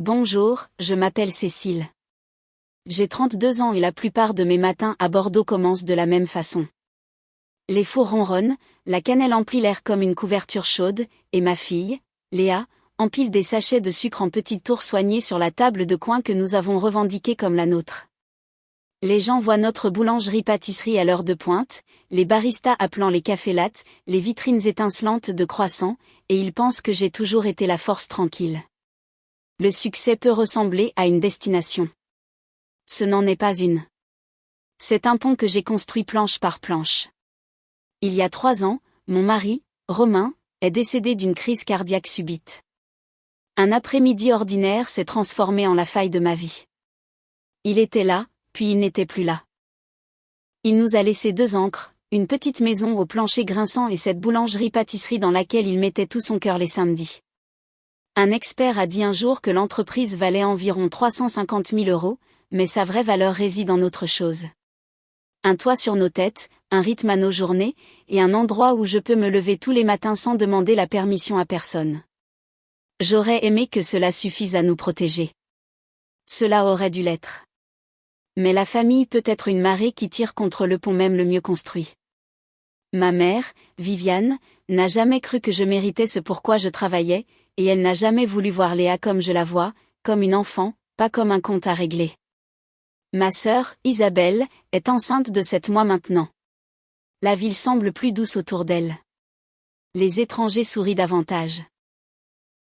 Bonjour, je m'appelle Cécile. J'ai 32 ans et la plupart de mes matins à Bordeaux commencent de la même façon. Les fours ronronnent, la cannelle emplit l'air comme une couverture chaude, et ma fille, Léa, empile des sachets de sucre en petites tours soignées sur la table de coin que nous avons revendiquée comme la nôtre. Les gens voient notre boulangerie-pâtisserie à l'heure de pointe, les baristas appelant les cafés lattes, les vitrines étincelantes de croissants, et ils pensent que j'ai toujours été la force tranquille. Le succès peut ressembler à une destination. Ce n'en est pas une. C'est un pont que j'ai construit planche par planche. Il y a 3 ans, mon mari, Romain, est décédé d'une crise cardiaque subite. Un après-midi ordinaire s'est transformé en la faille de ma vie. Il était là, puis il n'était plus là. Il nous a laissé 2 ancres, une petite maison au plancher grinçant et cette boulangerie-pâtisserie dans laquelle il mettait tout son cœur les samedis. Un expert a dit un jour que l'entreprise valait environ 350 000 €, mais sa vraie valeur réside en autre chose. Un toit sur nos têtes, un rythme à nos journées, et un endroit où je peux me lever tous les matins sans demander la permission à personne. J'aurais aimé que cela suffise à nous protéger. Cela aurait dû l'être. Mais la famille peut être une marée qui tire contre le pont même le mieux construit. Ma mère, Viviane, n'a jamais cru que je méritais ce pourquoi je travaillais, et elle n'a jamais voulu voir Léa comme je la vois, comme une enfant, pas comme un compte à régler. Ma sœur, Isabelle, est enceinte de 7 mois maintenant. La ville semble plus douce autour d'elle. Les étrangers sourient davantage.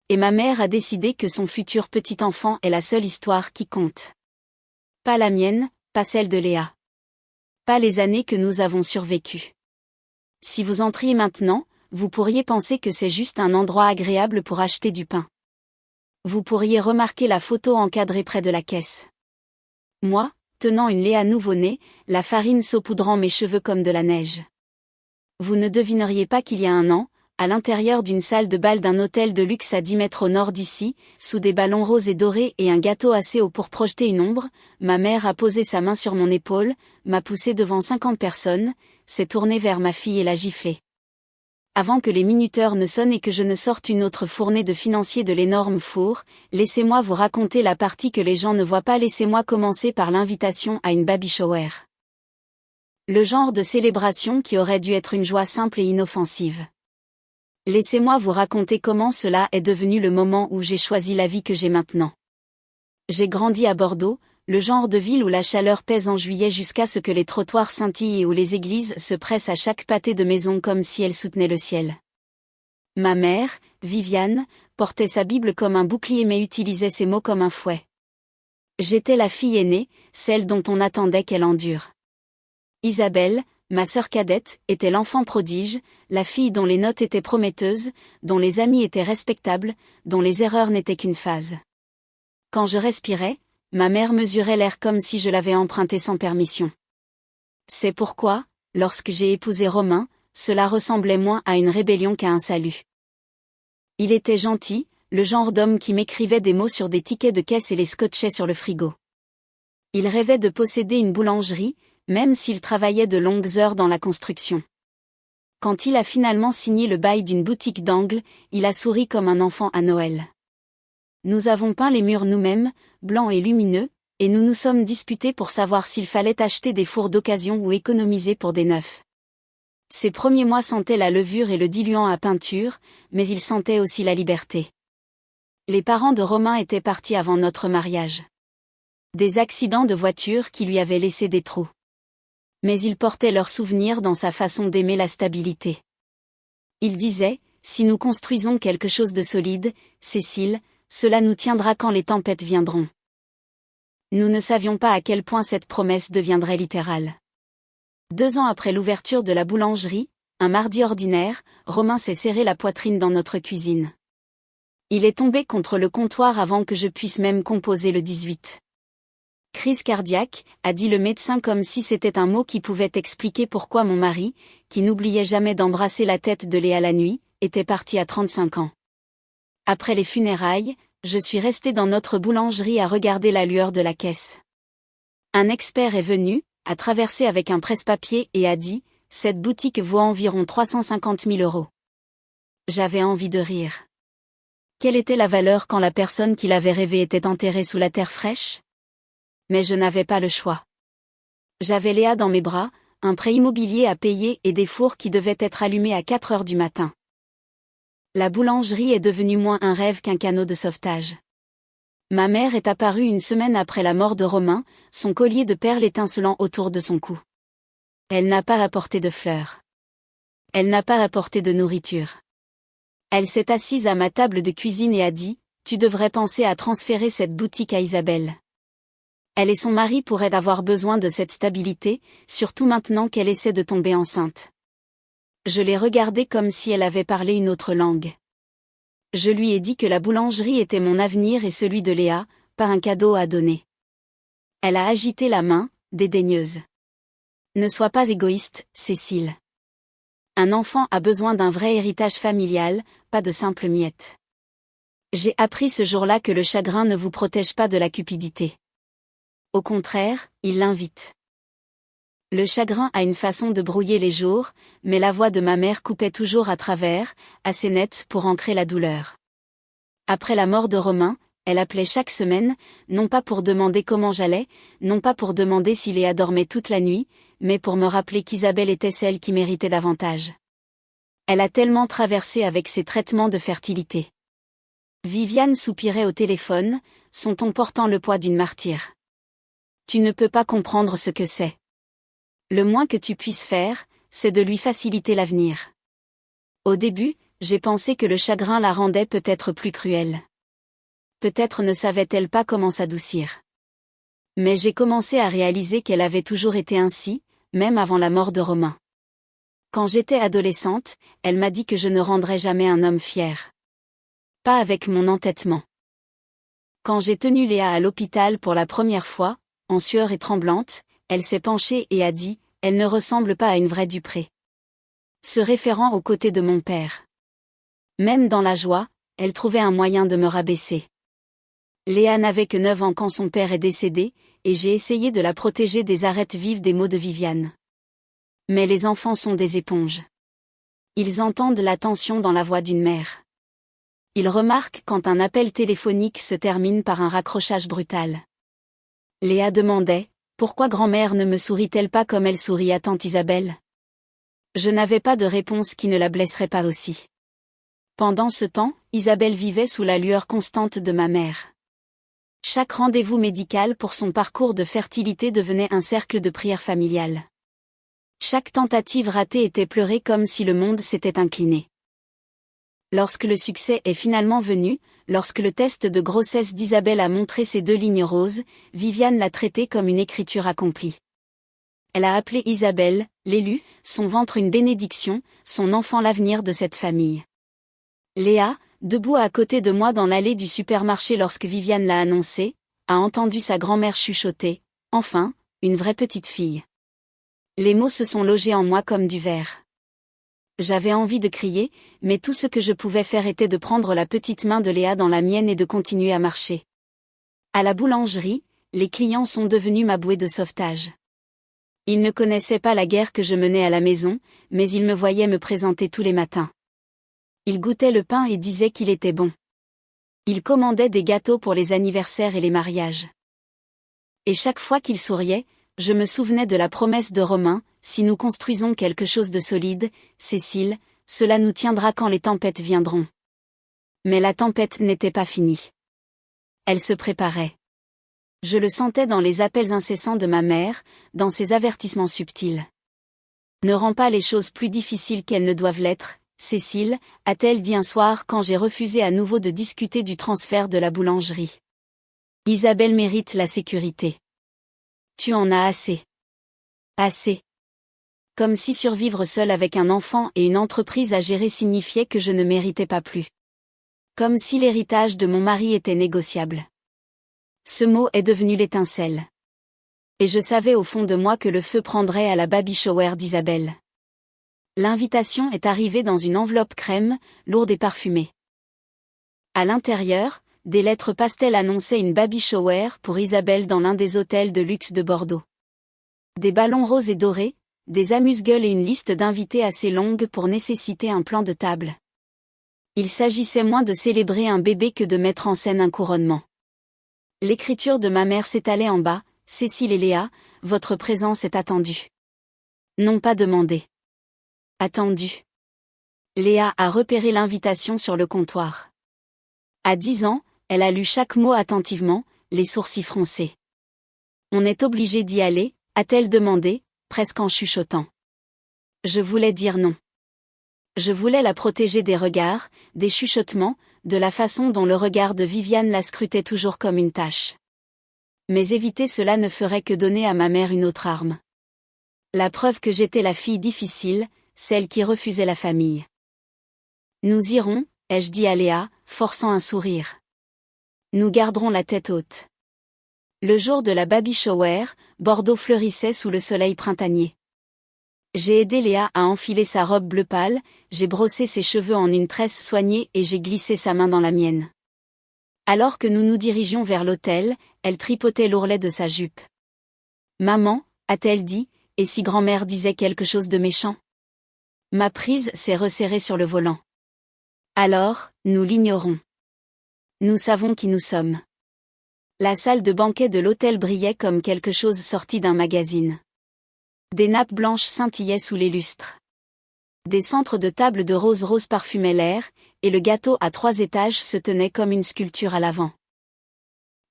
Et ma mère a décidé que son futur petit enfant est la seule histoire qui compte. Pas la mienne, pas celle de Léa. Pas les années que nous avons survécues. Si vous entriez maintenant, vous pourriez penser que c'est juste un endroit agréable pour acheter du pain. Vous pourriez remarquer la photo encadrée près de la caisse. Moi, tenant une Léa nouveau-née, la farine saupoudrant mes cheveux comme de la neige. Vous ne devineriez pas qu'il y a un an, à l'intérieur d'une salle de bal d'un hôtel de luxe à 10 mètres au nord d'ici, sous des ballons roses et dorés et un gâteau assez haut pour projeter une ombre, ma mère a posé sa main sur mon épaule, m'a poussé devant 50 personnes, s'est tournée vers ma fille et l'a giflée. Avant que les minuteurs ne sonnent et que je ne sorte une autre fournée de financiers de l'énorme four, laissez-moi vous raconter la partie que les gens ne voient pas. Laissez-moi commencer par l'invitation à une baby shower. Le genre de célébration qui aurait dû être une joie simple et inoffensive. Laissez-moi vous raconter comment cela est devenu le moment où j'ai choisi la vie que j'ai maintenant. J'ai grandi à Bordeaux, le genre de ville où la chaleur pèse en juillet jusqu'à ce que les trottoirs scintillent et où les églises se pressent à chaque pâté de maison comme si elles soutenaient le ciel. Ma mère, Viviane, portait sa Bible comme un bouclier mais utilisait ses mots comme un fouet. J'étais la fille aînée, celle dont on attendait qu'elle endure. Isabelle, ma sœur cadette, était l'enfant prodige, la fille dont les notes étaient prometteuses, dont les amis étaient respectables, dont les erreurs n'étaient qu'une phase. Quand je respirais, ma mère mesurait l'air comme si je l'avais emprunté sans permission. C'est pourquoi, lorsque j'ai épousé Romain, cela ressemblait moins à une rébellion qu'à un salut. Il était gentil, le genre d'homme qui m'écrivait des mots sur des tickets de caisse et les scotchait sur le frigo. Il rêvait de posséder une boulangerie, même s'il travaillait de longues heures dans la construction. Quand il a finalement signé le bail d'une boutique d'angle, il a souri comme un enfant à Noël. Nous avons peint les murs nous-mêmes, blancs et lumineux, et nous nous sommes disputés pour savoir s'il fallait acheter des fours d'occasion ou économiser pour des neufs. Ces premiers mois sentaient la levure et le diluant à peinture, mais ils sentaient aussi la liberté. Les parents de Romain étaient partis avant notre mariage. Des accidents de voiture qui lui avaient laissé des trous. Mais il portait leurs souvenirs dans sa façon d'aimer la stabilité. Il disait, si nous construisons quelque chose de solide, Cécile, cela nous tiendra quand les tempêtes viendront. Nous ne savions pas à quel point cette promesse deviendrait littérale. 2 ans après l'ouverture de la boulangerie, un mardi ordinaire, Romain s'est serré la poitrine dans notre cuisine. Il est tombé contre le comptoir avant que je puisse même composer le 18. Crise cardiaque, a dit le médecin comme si c'était un mot qui pouvait expliquer pourquoi mon mari, qui n'oubliait jamais d'embrasser la tête de Léa la nuit, était parti à 35 ans. Après les funérailles, je suis restée dans notre boulangerie à regarder la lueur de la caisse. Un expert est venu, a traversé avec un presse-papier et a dit « Cette boutique vaut environ 350 000 €. J'avais envie de rire. Quelle était la valeur quand la personne qu'il avait rêvée était enterrée sous la terre fraîche? Mais je n'avais pas le choix. J'avais Léa dans mes bras, un prêt immobilier à payer et des fours qui devaient être allumés à 4 heures du matin. La boulangerie est devenue moins un rêve qu'un canot de sauvetage. Ma mère est apparue une semaine après la mort de Romain, son collier de perles étincelant autour de son cou. Elle n'a pas apporté de fleurs. Elle n'a pas apporté de nourriture. Elle s'est assise à ma table de cuisine et a dit, « Tu devrais penser à transférer cette boutique à Isabelle. » Elle et son mari pourraient avoir besoin de cette stabilité, surtout maintenant qu'elle essaie de tomber enceinte. Je l'ai regardée comme si elle avait parlé une autre langue. Je lui ai dit que la boulangerie était mon avenir et celui de Léa, pas un cadeau à donner. Elle a agité la main, dédaigneuse. Ne sois pas égoïste, Cécile. Un enfant a besoin d'un vrai héritage familial, pas de simples miettes. J'ai appris ce jour-là que le chagrin ne vous protège pas de la cupidité. Au contraire, il l'invite. Le chagrin a une façon de brouiller les jours, mais la voix de ma mère coupait toujours à travers, assez nette pour ancrer la douleur. Après la mort de Romain, elle appelait chaque semaine, non pas pour demander comment j'allais, non pas pour demander si Léa dormait toute la nuit, mais pour me rappeler qu'Isabelle était celle qui méritait davantage. Elle a tellement traversé avec ses traitements de fertilité. Viviane soupirait au téléphone, son ton portant le poids d'une martyre. Tu ne peux pas comprendre ce que c'est. Le moins que tu puisses faire, c'est de lui faciliter l'avenir. Au début, j'ai pensé que le chagrin la rendait peut-être plus cruelle. Peut-être ne savait-elle pas comment s'adoucir. Mais j'ai commencé à réaliser qu'elle avait toujours été ainsi, même avant la mort de Romain. Quand j'étais adolescente, elle m'a dit que je ne rendrais jamais un homme fier. Pas avec mon entêtement. Quand j'ai tenu Léa à l'hôpital pour la première fois, en sueur et tremblante, elle s'est penchée et a dit, « Elle ne ressemble pas à une vraie Dupré. » Se référant aux côtés de mon père. Même dans la joie, elle trouvait un moyen de me rabaisser. Léa n'avait que 9 ans quand son père est décédé, et j'ai essayé de la protéger des arêtes vives des mots de Viviane. Mais les enfants sont des éponges. Ils entendent la tension dans la voix d'une mère. Ils remarquent quand un appel téléphonique se termine par un raccrochage brutal. Léa demandait, pourquoi grand-mère ne me sourit-elle pas comme elle sourit à tante Isabelle? Je n'avais pas de réponse qui ne la blesserait pas aussi. Pendant ce temps, Isabelle vivait sous la lueur constante de ma mère. Chaque rendez-vous médical pour son parcours de fertilité devenait un cercle de prière familiale. Chaque tentative ratée était pleurée comme si le monde s'était incliné. Lorsque le succès est finalement venu, lorsque le test de grossesse d'Isabelle a montré ses 2 lignes roses, Viviane l'a traité comme une écriture accomplie. Elle a appelé Isabelle, l'élu, son ventre une bénédiction, son enfant l'avenir de cette famille. Léa, debout à côté de moi dans l'allée du supermarché lorsque Viviane l'a annoncé, a entendu sa grand-mère chuchoter, « Enfin, une vraie petite fille. » Les mots se sont logés en moi comme du verre. J'avais envie de crier, mais tout ce que je pouvais faire était de prendre la petite main de Léa dans la mienne et de continuer à marcher. À la boulangerie, les clients sont devenus ma bouée de sauvetage. Ils ne connaissaient pas la guerre que je menais à la maison, mais ils me voyaient me présenter tous les matins. Ils goûtaient le pain et disaient qu'il était bon. Ils commandaient des gâteaux pour les anniversaires et les mariages. Et chaque fois qu'ils souriaient, je me souvenais de la promesse de Romain, si nous construisons quelque chose de solide, Cécile, cela nous tiendra quand les tempêtes viendront. Mais la tempête n'était pas finie. Elle se préparait. Je le sentais dans les appels incessants de ma mère, dans ses avertissements subtils. Ne rends pas les choses plus difficiles qu'elles ne doivent l'être, Cécile, a-t-elle dit un soir quand j'ai refusé à nouveau de discuter du transfert de la boulangerie. Isabelle mérite la sécurité. Tu en as assez. Assez. Comme si survivre seule avec un enfant et une entreprise à gérer signifiait que je ne méritais pas plus. Comme si l'héritage de mon mari était négociable. Ce mot est devenu l'étincelle. Et je savais au fond de moi que le feu prendrait à la baby shower d'Isabelle. L'invitation est arrivée dans une enveloppe crème, lourde et parfumée. À l'intérieur, des lettres pastel annonçaient une baby shower pour Isabelle dans l'un des hôtels de luxe de Bordeaux. Des ballons roses et dorés, des amuse-gueules et une liste d'invités assez longue pour nécessiter un plan de table. Il s'agissait moins de célébrer un bébé que de mettre en scène un couronnement. L'écriture de ma mère s'étalait en bas, Cécile et Léa, votre présence est attendue. Non pas demandée. Attendue. Léa a repéré l'invitation sur le comptoir. À 10 ans, elle a lu chaque mot attentivement, les sourcils froncés. On est obligé d'y aller, a-t-elle demandé, presque en chuchotant. Je voulais dire non. Je voulais la protéger des regards, des chuchotements, de la façon dont le regard de Viviane la scrutait toujours comme une tâche. Mais éviter cela ne ferait que donner à ma mère une autre arme. La preuve que j'étais la fille difficile, celle qui refusait la famille. Nous irons, ai-je dit à Léa, forçant un sourire. Nous garderons la tête haute. Le jour de la baby shower, Bordeaux fleurissait sous le soleil printanier. J'ai aidé Léa à enfiler sa robe bleu pâle, j'ai brossé ses cheveux en une tresse soignée et j'ai glissé sa main dans la mienne. Alors que nous nous dirigions vers l'hôtel, elle tripotait l'ourlet de sa jupe. Maman, a-t-elle dit, et si grand-mère disait quelque chose de méchant? Ma prise s'est resserrée sur le volant. Alors, nous l'ignorons. Nous savons qui nous sommes. La salle de banquet de l'hôtel brillait comme quelque chose sorti d'un magazine. Des nappes blanches scintillaient sous les lustres. Des centres de table de rose parfumaient l'air, et le gâteau à 3 étages se tenait comme une sculpture à l'avant.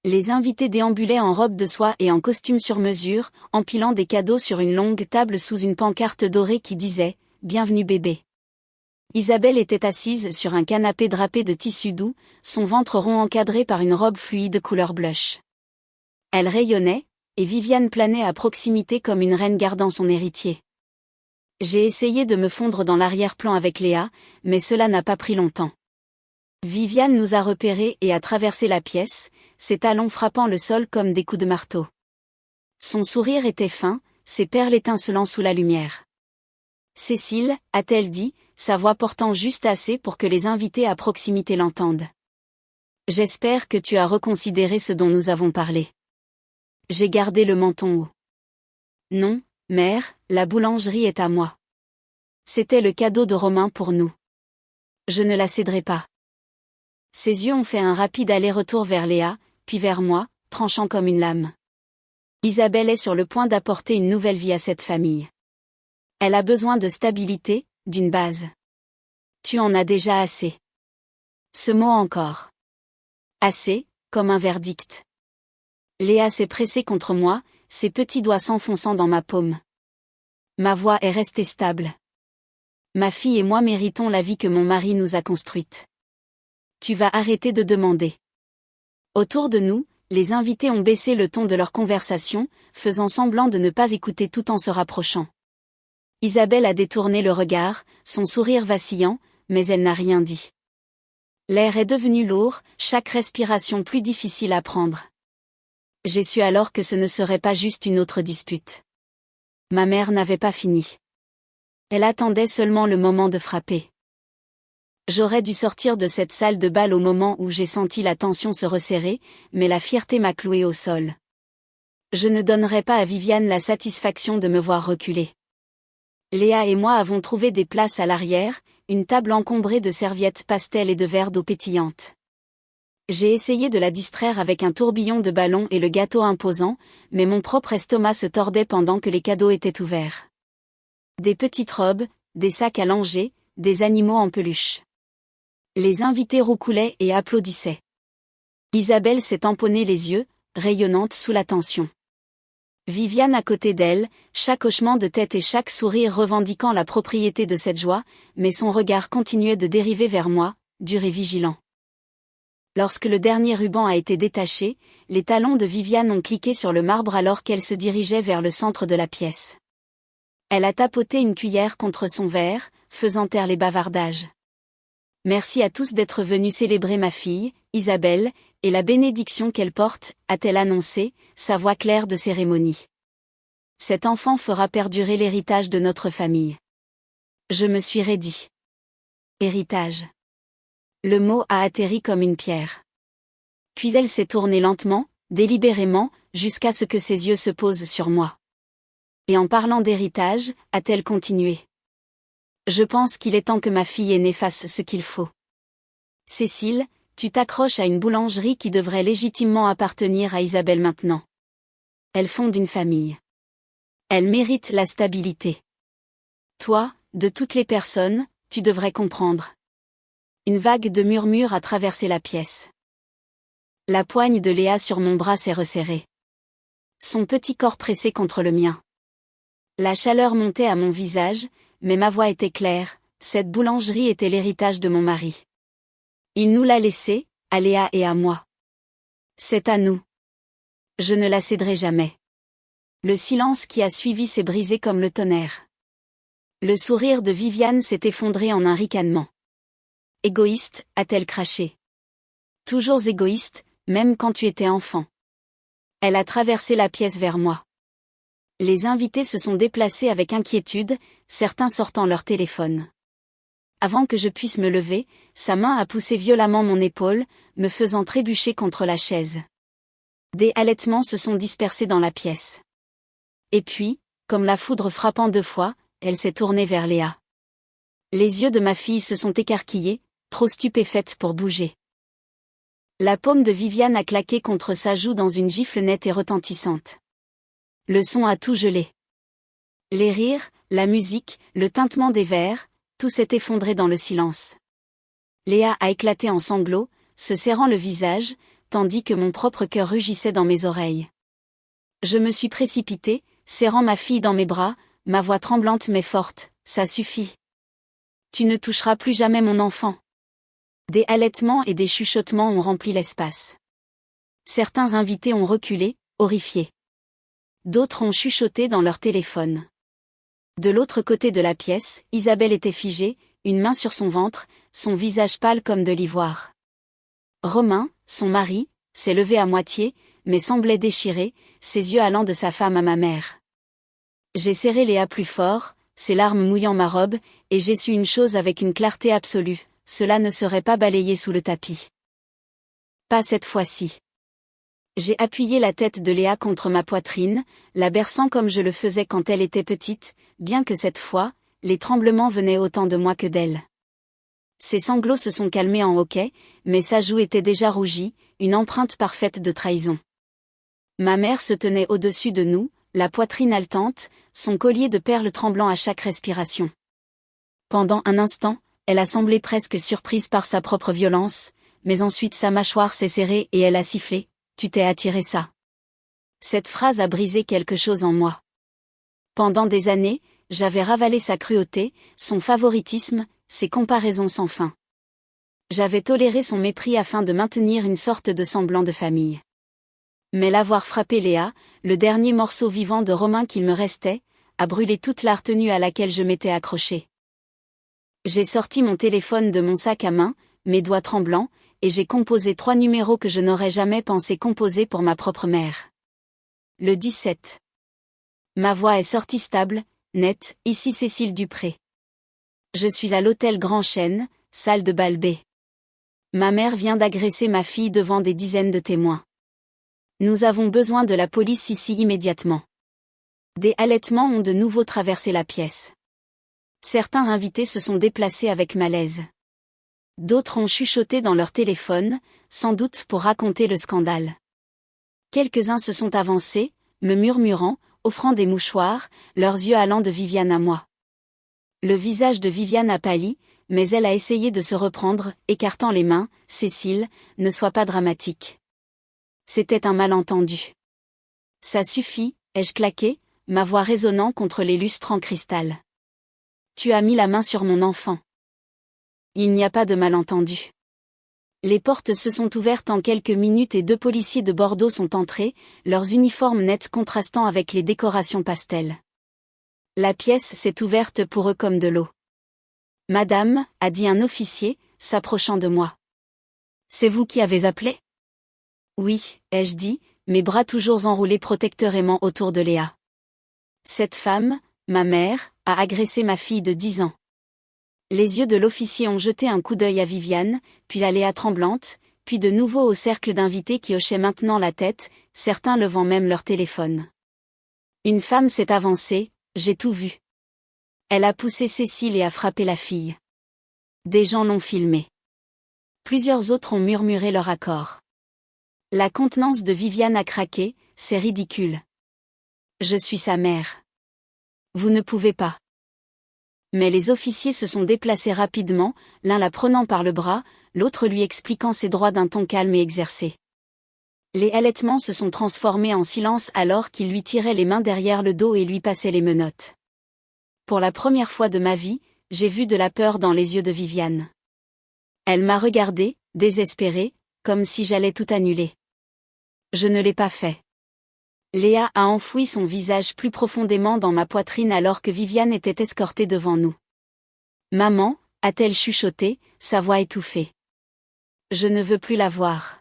Les invités déambulaient en robe de soie et en costume sur mesure, empilant des cadeaux sur une longue table sous une pancarte dorée qui disait « Bienvenue bébé ». Isabelle était assise sur un canapé drapé de tissu doux, son ventre rond encadré par une robe fluide couleur blush. Elle rayonnait, et Viviane planait à proximité comme une reine gardant son héritier. J'ai essayé de me fondre dans l'arrière-plan avec Léa, mais cela n'a pas pris longtemps. Viviane nous a repérés et a traversé la pièce, ses talons frappant le sol comme des coups de marteau. Son sourire était fin, ses perles étincelant sous la lumière. Cécile, a-t-elle dit, sa voix portant juste assez pour que les invités à proximité l'entendent. J'espère que tu as reconsidéré ce dont nous avons parlé. J'ai gardé le menton haut. Non, mère, la boulangerie est à moi. C'était le cadeau de Romain pour nous. Je ne la céderai pas. Ses yeux ont fait un rapide aller-retour vers Léa, puis vers moi, tranchant comme une lame. Isabelle est sur le point d'apporter une nouvelle vie à cette famille. Elle a besoin de stabilité, d'une base. Tu en as déjà assez. Ce mot encore. Assez, comme un verdict. Léa s'est pressée contre moi, ses petits doigts s'enfonçant dans ma paume. Ma voix est restée stable. Ma fille et moi méritons la vie que mon mari nous a construite. Tu vas arrêter de demander. Autour de nous, les invités ont baissé le ton de leur conversation, faisant semblant de ne pas écouter tout en se rapprochant. Isabelle a détourné le regard, son sourire vacillant, mais elle n'a rien dit. L'air est devenu lourd, chaque respiration plus difficile à prendre. J'ai su alors que ce ne serait pas juste une autre dispute. Ma mère n'avait pas fini. Elle attendait seulement le moment de frapper. J'aurais dû sortir de cette salle de bal au moment où j'ai senti la tension se resserrer, mais la fierté m'a cloué au sol. Je ne donnerai pas à Viviane la satisfaction de me voir reculer. Léa et moi avons trouvé des places à l'arrière, une table encombrée de serviettes pastel et de verres d'eau pétillante. J'ai essayé de la distraire avec un tourbillon de ballons et le gâteau imposant, mais mon propre estomac se tordait pendant que les cadeaux étaient ouverts. Des petites robes, des sacs à langer, des animaux en peluche. Les invités roucoulaient et applaudissaient. Isabelle s'est tamponnée les yeux, rayonnante sous la tension. Viviane à côté d'elle, chaque hochement de tête et chaque sourire revendiquant la propriété de cette joie, mais son regard continuait de dériver vers moi, dur et vigilant. Lorsque le dernier ruban a été détaché, les talons de Viviane ont cliqué sur le marbre alors qu'elle se dirigeait vers le centre de la pièce. Elle a tapoté une cuillère contre son verre, faisant taire les bavardages. Merci à tous d'être venus célébrer ma fille, Isabelle, et la bénédiction qu'elle porte, a-t-elle annoncé, sa voix claire de cérémonie. Cet enfant fera perdurer l'héritage de notre famille. Je me suis raidie. Héritage. Le mot a atterri comme une pierre. Puis elle s'est tournée lentement, délibérément, jusqu'à ce que ses yeux se posent sur moi. Et en parlant d'héritage, a-t-elle continué. Je pense qu'il est temps que ma fille aînée fasse ce qu'il faut. Cécile, tu t'accroches à une boulangerie qui devrait légitimement appartenir à Isabelle maintenant. Elle fonde une famille. Elle mérite la stabilité. Toi, de toutes les personnes, tu devrais comprendre. Une vague de murmures a traversé la pièce. La poigne de Léa sur mon bras s'est resserrée. Son petit corps pressé contre le mien. La chaleur montait à mon visage, mais ma voix était claire, cette boulangerie était l'héritage de mon mari. Il nous l'a laissée, à Léa et à moi. C'est à nous. Je ne la céderai jamais. Le silence qui a suivi s'est brisé comme le tonnerre. Le sourire de Viviane s'est effondré en un ricanement. Égoïste, a-t-elle craché. Toujours égoïste, même quand tu étais enfant. Elle a traversé la pièce vers moi. Les invités se sont déplacés avec inquiétude, certains sortant leur téléphone. Avant que je puisse me lever, sa main a poussé violemment mon épaule, me faisant trébucher contre la chaise. Des halètements se sont dispersés dans la pièce. Et puis, comme la foudre frappant 2 fois, elle s'est tournée vers Léa. Les yeux de ma fille se sont écarquillés, trop stupéfaite pour bouger. La paume de Viviane a claqué contre sa joue dans une gifle nette et retentissante. Le son a tout gelé. Les rires, la musique, le tintement des verres, tout s'est effondré dans le silence. Léa a éclaté en sanglots, se serrant le visage, tandis que mon propre cœur rugissait dans mes oreilles. Je me suis précipitée, serrant ma fille dans mes bras, ma voix tremblante mais forte, « Ça suffit. Tu ne toucheras plus jamais mon enfant. » Des halètements et des chuchotements ont rempli l'espace. Certains invités ont reculé, horrifiés. D'autres ont chuchoté dans leur téléphone. De l'autre côté de la pièce, Isabelle était figée, une main sur son ventre, son visage pâle comme de l'ivoire. Romain, son mari, s'est levé à moitié, mais semblait déchiré, ses yeux allant de sa femme à ma mère. J'ai serré Léa plus fort, ses larmes mouillant ma robe, et j'ai su une chose avec une clarté absolue, cela ne serait pas balayé sous le tapis. Pas cette fois-ci. J'ai appuyé la tête de Léa contre ma poitrine, la berçant comme je le faisais quand elle était petite, bien que cette fois, les tremblements venaient autant de moi que d'elle. Ses sanglots se sont calmés en hoquet, mais sa joue était déjà rougie, une empreinte parfaite de trahison. Ma mère se tenait au-dessus de nous, la poitrine haletante, son collier de perles tremblant à chaque respiration. Pendant un instant, elle a semblé presque surprise par sa propre violence, mais ensuite sa mâchoire s'est serrée et elle a sifflé. Tu t'es attiré ça. Cette phrase a brisé quelque chose en moi. Pendant des années, j'avais ravalé sa cruauté, son favoritisme, ses comparaisons sans fin. J'avais toléré son mépris afin de maintenir une sorte de semblant de famille. Mais l'avoir frappé Léa, le dernier morceau vivant de Romain qu'il me restait, a brûlé toute la retenue à laquelle je m'étais accrochée. J'ai sorti mon téléphone de mon sac à main, mes doigts tremblants, et j'ai composé 3 numéros que je n'aurais jamais pensé composer pour ma propre mère. Le 17. Ma voix est sortie stable, nette, ici Cécile Dupré. Je suis à l'hôtel Grand Chêne, salle de bal B. Ma mère vient d'agresser ma fille devant des dizaines de témoins. Nous avons besoin de la police ici immédiatement. Des halètements ont de nouveau traversé la pièce. Certains invités se sont déplacés avec malaise. D'autres ont chuchoté dans leur téléphone, sans doute pour raconter le scandale. Quelques-uns se sont avancés, me murmurant, offrant des mouchoirs, leurs yeux allant de Viviane à moi. Le visage de Viviane a pâli, mais elle a essayé de se reprendre, écartant les mains. « Cécile, ne sois pas dramatique. C'était un malentendu. »« Ça suffit », ai-je claqué, ma voix résonnant contre les lustres en cristal. « Tu as mis la main sur mon enfant. » Il n'y a pas de malentendu. Les portes se sont ouvertes en quelques minutes et 2 policiers de Bordeaux sont entrés, leurs uniformes nets contrastant avec les décorations pastel. La pièce s'est ouverte pour eux comme de l'eau. « Madame », a dit un officier, s'approchant de moi. « C'est vous qui avez appelé ?» « Oui », ai-je dit, mes bras toujours enroulés protecteurément autour de Léa. Cette femme, ma mère, a agressé ma fille de 10 ans. Les yeux de l'officier ont jeté un coup d'œil à Viviane, puis à Léa tremblante, puis de nouveau au cercle d'invités qui hochaient maintenant la tête, certains levant même leur téléphone. Une femme s'est avancée, j'ai tout vu. Elle a poussé Cécile et a frappé la fille. Des gens l'ont filmé. Plusieurs autres ont murmuré leur accord. La contenance de Viviane a craqué, c'est ridicule. Je suis sa mère. Vous ne pouvez pas. Mais les officiers se sont déplacés rapidement, l'un la prenant par le bras, l'autre lui expliquant ses droits d'un ton calme et exercé. Les halètements se sont transformés en silence alors qu'il lui tirait les mains derrière le dos et lui passait les menottes. Pour la première fois de ma vie, j'ai vu de la peur dans les yeux de Viviane. Elle m'a regardée, désespérée, comme si j'allais tout annuler. Je ne l'ai pas fait. Léa a enfoui son visage plus profondément dans ma poitrine alors que Viviane était escortée devant nous. « Maman » a-t-elle chuchoté, sa voix étouffée. « Je ne veux plus la voir. »«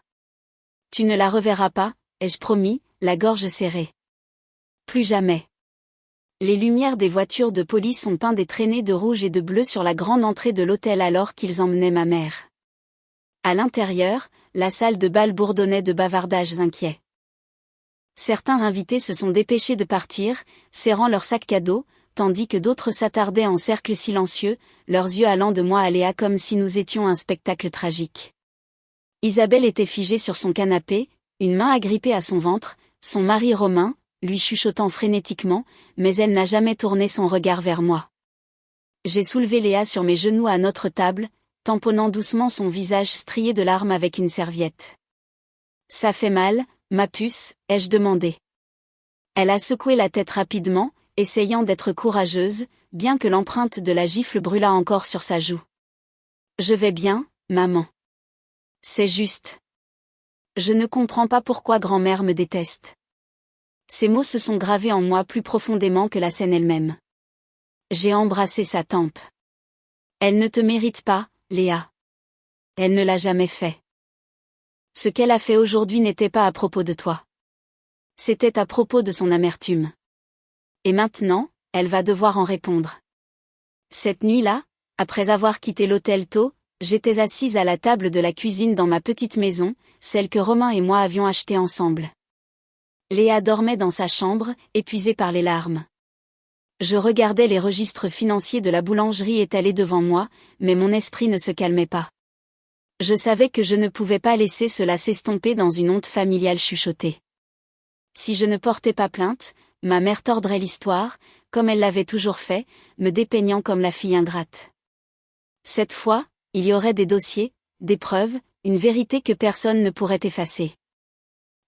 Tu ne la reverras pas » ai-je promis, la gorge serrée. « Plus jamais. » Les lumières des voitures de police ont peint des traînées de rouge et de bleu sur la grande entrée de l'hôtel alors qu'ils emmenaient ma mère. À l'intérieur, la salle de bal bourdonnait de bavardages inquiets. Certains invités se sont dépêchés de partir, serrant leurs sacs à dos, tandis que d'autres s'attardaient en cercle silencieux, leurs yeux allant de moi à Léa comme si nous étions un spectacle tragique. Isabelle était figée sur son canapé, une main agrippée à son ventre, son mari Romain, lui chuchotant frénétiquement, mais elle n'a jamais tourné son regard vers moi. J'ai soulevé Léa sur mes genoux à notre table, tamponnant doucement son visage strié de larmes avec une serviette. « Ça fait mal, ma puce ?» ai-je demandé. Elle a secoué la tête rapidement, essayant d'être courageuse, bien que l'empreinte de la gifle brûlât encore sur sa joue. « Je vais bien, maman. C'est juste. Je ne comprends pas pourquoi grand-mère me déteste. » Ces mots se sont gravés en moi plus profondément que la scène elle-même. J'ai embrassé sa tempe. « Elle ne te mérite pas, Léa. Elle ne l'a jamais fait. Ce qu'elle a fait aujourd'hui n'était pas à propos de toi. C'était à propos de son amertume. Et maintenant, elle va devoir en répondre. » Cette nuit-là, après avoir quitté l'hôtel tôt, j'étais assise à la table de la cuisine dans ma petite maison, celle que Romain et moi avions achetée ensemble. Léa dormait dans sa chambre, épuisée par les larmes. Je regardais les registres financiers de la boulangerie étalés devant moi, mais mon esprit ne se calmait pas. Je savais que je ne pouvais pas laisser cela s'estomper dans une honte familiale chuchotée. Si je ne portais pas plainte, ma mère tordrait l'histoire, comme elle l'avait toujours fait, me dépeignant comme la fille ingrate. Cette fois, il y aurait des dossiers, des preuves, une vérité que personne ne pourrait effacer.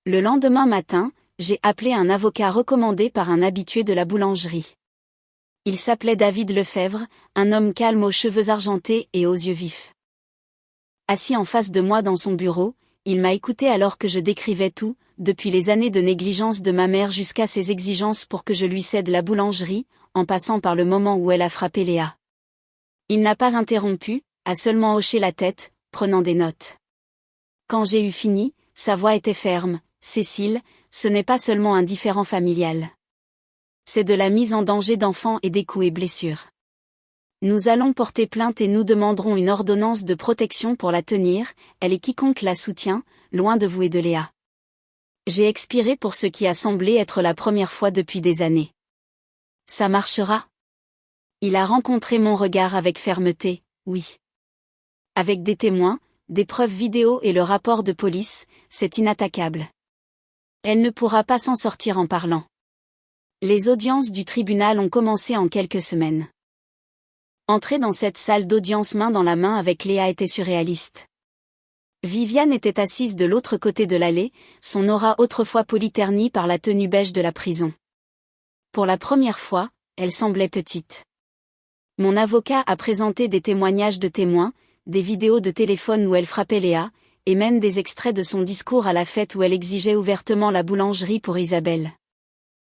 Le lendemain matin, j'ai appelé un avocat recommandé par un habitué de la boulangerie. Il s'appelait David Lefebvre, un homme calme aux cheveux argentés et aux yeux vifs. Assis en face de moi dans son bureau, il m'a écouté alors que je décrivais tout, depuis les années de négligence de ma mère jusqu'à ses exigences pour que je lui cède la boulangerie, en passant par le moment où elle a frappé Léa. Il n'a pas interrompu, a seulement hoché la tête, prenant des notes. Quand j'ai eu fini, sa voix était ferme. « Cécile, ce n'est pas seulement un différend familial. C'est de la mise en danger d'enfants et des coups et blessures. Nous allons porter plainte et nous demanderons une ordonnance de protection pour la tenir, elle et quiconque la soutient, loin de vous et de Léa. » J'ai expiré pour ce qui a semblé être la première fois depuis des années. Ça marchera? Il a rencontré mon regard avec fermeté, oui. Avec des témoins, des preuves vidéo et le rapport de police, c'est inattaquable. Elle ne pourra pas s'en sortir en parlant. Les audiences du tribunal ont commencé en quelques semaines. Entrer dans cette salle d'audience main dans la main avec Léa était surréaliste. Viviane était assise de l'autre côté de l'allée, son aura autrefois polie ternie par la tenue beige de la prison. Pour la première fois, elle semblait petite. Mon avocat a présenté des témoignages de témoins, des vidéos de téléphone où elle frappait Léa, et même des extraits de son discours à la fête où elle exigeait ouvertement la boulangerie pour Isabelle.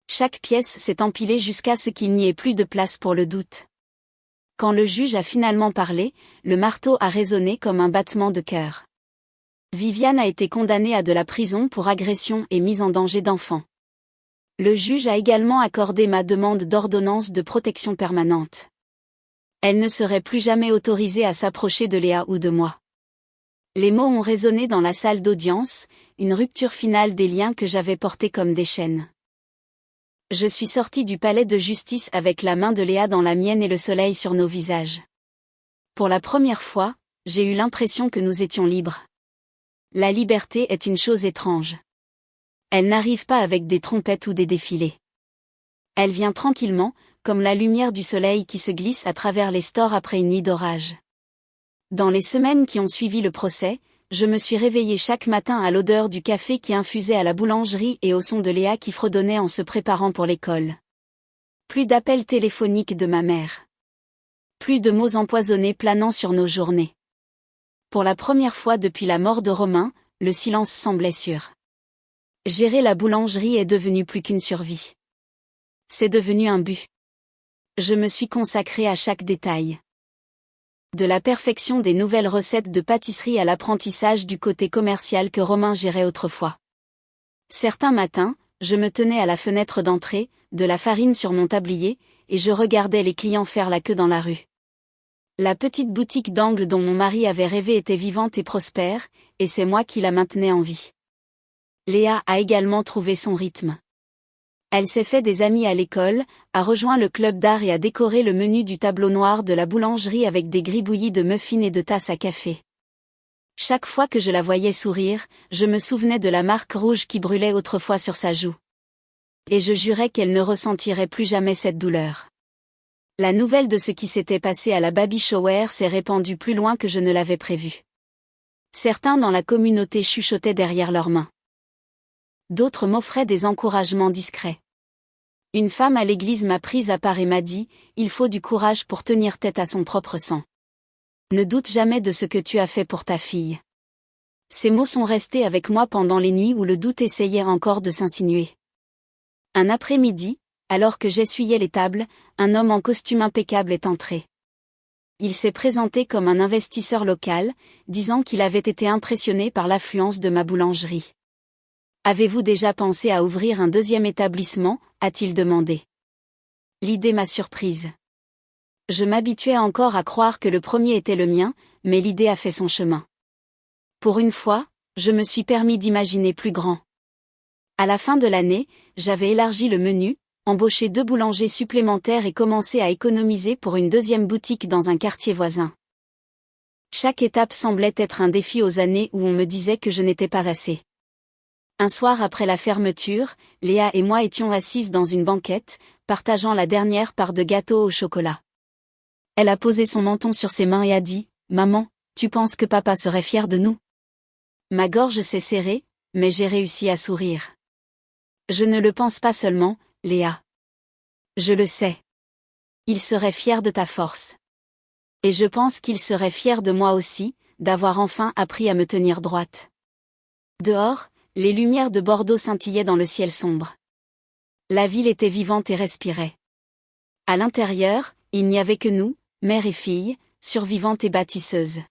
Chaque pièce s'est empilée jusqu'à ce qu'il n'y ait plus de place pour le doute. Quand le juge a finalement parlé, le marteau a résonné comme un battement de cœur. Viviane a été condamnée à de la prison pour agression et mise en danger d'enfant. Le juge a également accordé ma demande d'ordonnance de protection permanente. Elle ne serait plus jamais autorisée à s'approcher de Léa ou de moi. Les mots ont résonné dans la salle d'audience, une rupture finale des liens que j'avais portés comme des chaînes. Je suis sortie du palais de justice avec la main de Léa dans la mienne et le soleil sur nos visages. Pour la première fois, j'ai eu l'impression que nous étions libres. La liberté est une chose étrange. Elle n'arrive pas avec des trompettes ou des défilés. Elle vient tranquillement, comme la lumière du soleil qui se glisse à travers les stores après une nuit d'orage. Dans les semaines qui ont suivi le procès, je me suis réveillée chaque matin à l'odeur du café qui infusait à la boulangerie et au son de Léa qui fredonnait en se préparant pour l'école. Plus d'appels téléphoniques de ma mère. Plus de mots empoisonnés planant sur nos journées. Pour la première fois depuis la mort de Romain, le silence semblait sûr. Gérer la boulangerie est devenu plus qu'une survie. C'est devenu un but. Je me suis consacrée à chaque détail. De la perfection des nouvelles recettes de pâtisserie à l'apprentissage du côté commercial que Romain gérait autrefois. Certains matins, je me tenais à la fenêtre d'entrée, de la farine sur mon tablier, et je regardais les clients faire la queue dans la rue. La petite boutique d'angle dont mon mari avait rêvé était vivante et prospère, et c'est moi qui la maintenais en vie. Léa a également trouvé son rythme. Elle s'est fait des amis à l'école, a rejoint le club d'art et a décoré le menu du tableau noir de la boulangerie avec des gribouillis de muffins et de tasses à café. Chaque fois que je la voyais sourire, je me souvenais de la marque rouge qui brûlait autrefois sur sa joue. Et je jurais qu'elle ne ressentirait plus jamais cette douleur. La nouvelle de ce qui s'était passé à la baby shower s'est répandue plus loin que je ne l'avais prévu. Certains dans la communauté chuchotaient derrière leurs mains. D'autres m'offraient des encouragements discrets. Une femme à l'église m'a prise à part et m'a dit « Il faut du courage pour tenir tête à son propre sang. Ne doute jamais de ce que tu as fait pour ta fille. » Ces mots sont restés avec moi pendant les nuits où le doute essayait encore de s'insinuer. Un après-midi, alors que j'essuyais les tables, un homme en costume impeccable est entré. Il s'est présenté comme un investisseur local, disant qu'il avait été impressionné par l'affluence de ma boulangerie. « Avez-vous déjà pensé à ouvrir un deuxième établissement ?» a-t-il demandé. L'idée m'a surprise. Je m'habituais encore à croire que le premier était le mien, mais l'idée a fait son chemin. Pour une fois, je me suis permis d'imaginer plus grand. À la fin de l'année, j'avais élargi le menu, embauché 2 boulangers supplémentaires et commencé à économiser pour une deuxième boutique dans un quartier voisin. Chaque étape semblait être un défi aux années où on me disait que je n'étais pas assez. Un soir après la fermeture, Léa et moi étions assises dans une banquette, partageant la dernière part de gâteau au chocolat. Elle a posé son menton sur ses mains et a dit « Maman, tu penses que papa serait fier de nous ?» Ma gorge s'est serrée, mais j'ai réussi à sourire. Je ne le pense pas seulement, Léa. Je le sais. Il serait fier de ta force. Et je pense qu'il serait fier de moi aussi, d'avoir enfin appris à me tenir droite. Dehors, les lumières de Bordeaux scintillaient dans le ciel sombre. La ville était vivante et respirait. À l'intérieur, il n'y avait que nous, mère et fille, survivantes et bâtisseuses.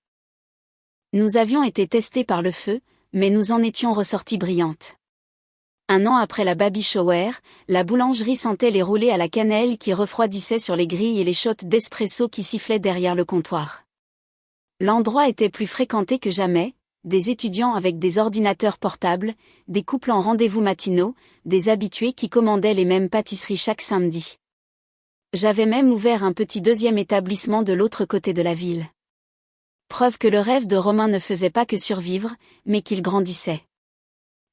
Nous avions été testées par le feu, mais nous en étions ressorties brillantes. 1 an après la baby shower, la boulangerie sentait les roulés à la cannelle qui refroidissaient sur les grilles et les shots d'espresso qui sifflaient derrière le comptoir. L'endroit était plus fréquenté que jamais, des étudiants avec des ordinateurs portables, des couples en rendez-vous matinaux, des habitués qui commandaient les mêmes pâtisseries chaque samedi. J'avais même ouvert un petit deuxième établissement de l'autre côté de la ville. Preuve que le rêve de Romain ne faisait pas que survivre, mais qu'il grandissait.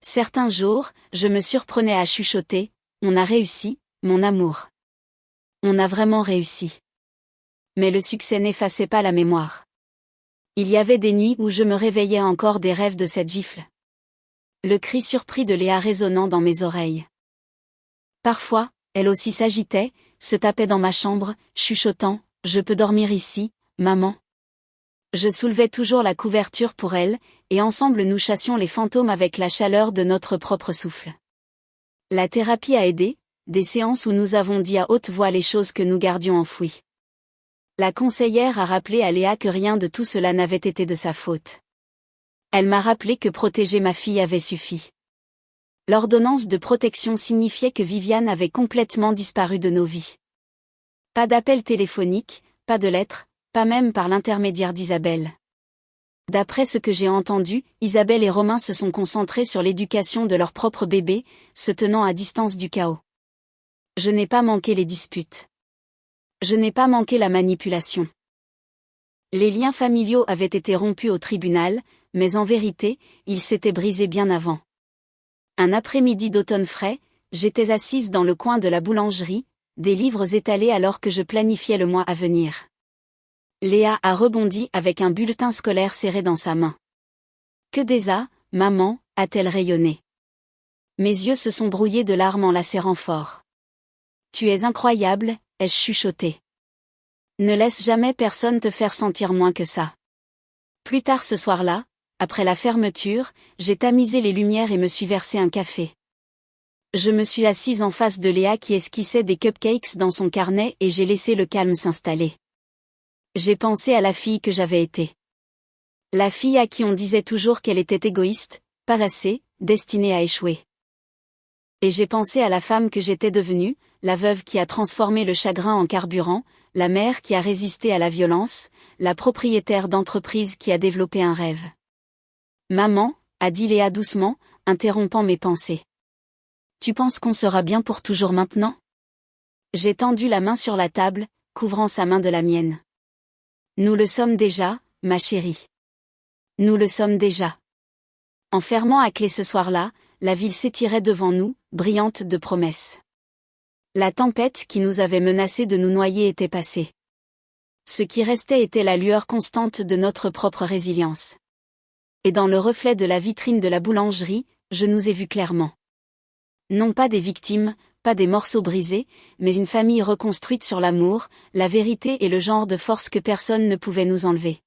Certains jours, je me surprenais à chuchoter « On a réussi, mon amour. On a vraiment réussi. » Mais le succès n'effaçait pas la mémoire. Il y avait des nuits où je me réveillais encore des rêves de cette gifle. Le cri surpris de Léa résonnant dans mes oreilles. Parfois, elle aussi s'agitait, se tapait dans ma chambre, chuchotant « Je peux dormir ici, maman ?» Je soulevais toujours la couverture pour elle, et ensemble nous chassions les fantômes avec la chaleur de notre propre souffle. La thérapie a aidé, des séances où nous avons dit à haute voix les choses que nous gardions enfouies. La conseillère a rappelé à Léa que rien de tout cela n'avait été de sa faute. Elle m'a rappelé que protéger ma fille avait suffi. L'ordonnance de protection signifiait que Viviane avait complètement disparu de nos vies. Pas d'appel téléphonique, pas de lettres, pas même par l'intermédiaire d'Isabelle. D'après ce que j'ai entendu, Isabelle et Romain se sont concentrés sur l'éducation de leur propre bébé, se tenant à distance du chaos. Je n'ai pas manqué les disputes. Je n'ai pas manqué la manipulation. Les liens familiaux avaient été rompus au tribunal, mais en vérité, ils s'étaient brisés bien avant. Un après-midi d'automne frais, j'étais assise dans le coin de la boulangerie, des livres étalés alors que je planifiais le mois à venir. Léa a rebondi avec un bulletin scolaire serré dans sa main. « Que des A, maman » a-t-elle rayonné. Mes yeux se sont brouillés de larmes en la serrant fort. « Tu es incroyable » ai-je chuchoté. « Ne laisse jamais personne te faire sentir moins que ça. » Plus tard ce soir-là, après la fermeture, j'ai tamisé les lumières et me suis versé un café. Je me suis assise en face de Léa qui esquissait des cupcakes dans son carnet et j'ai laissé le calme s'installer. J'ai pensé à la fille que j'avais été. La fille à qui on disait toujours qu'elle était égoïste, pas assez, destinée à échouer. Et j'ai pensé à la femme que j'étais devenue, la veuve qui a transformé le chagrin en carburant, la mère qui a résisté à la violence, la propriétaire d'entreprise qui a développé un rêve. « Maman » a dit Léa doucement, interrompant mes pensées. « Tu penses qu'on sera bien pour toujours maintenant ?» J'ai tendu la main sur la table, couvrant sa main de la mienne. « Nous le sommes déjà, ma chérie. Nous le sommes déjà. » En fermant à clé ce soir-là, la ville s'étirait devant nous, brillante de promesses. La tempête qui nous avait menacés de nous noyer était passée. Ce qui restait était la lueur constante de notre propre résilience. Et dans le reflet de la vitrine de la boulangerie, je nous ai vus clairement. Non pas des victimes, pas des morceaux brisés, mais une famille reconstruite sur l'amour, la vérité et le genre de force que personne ne pouvait nous enlever.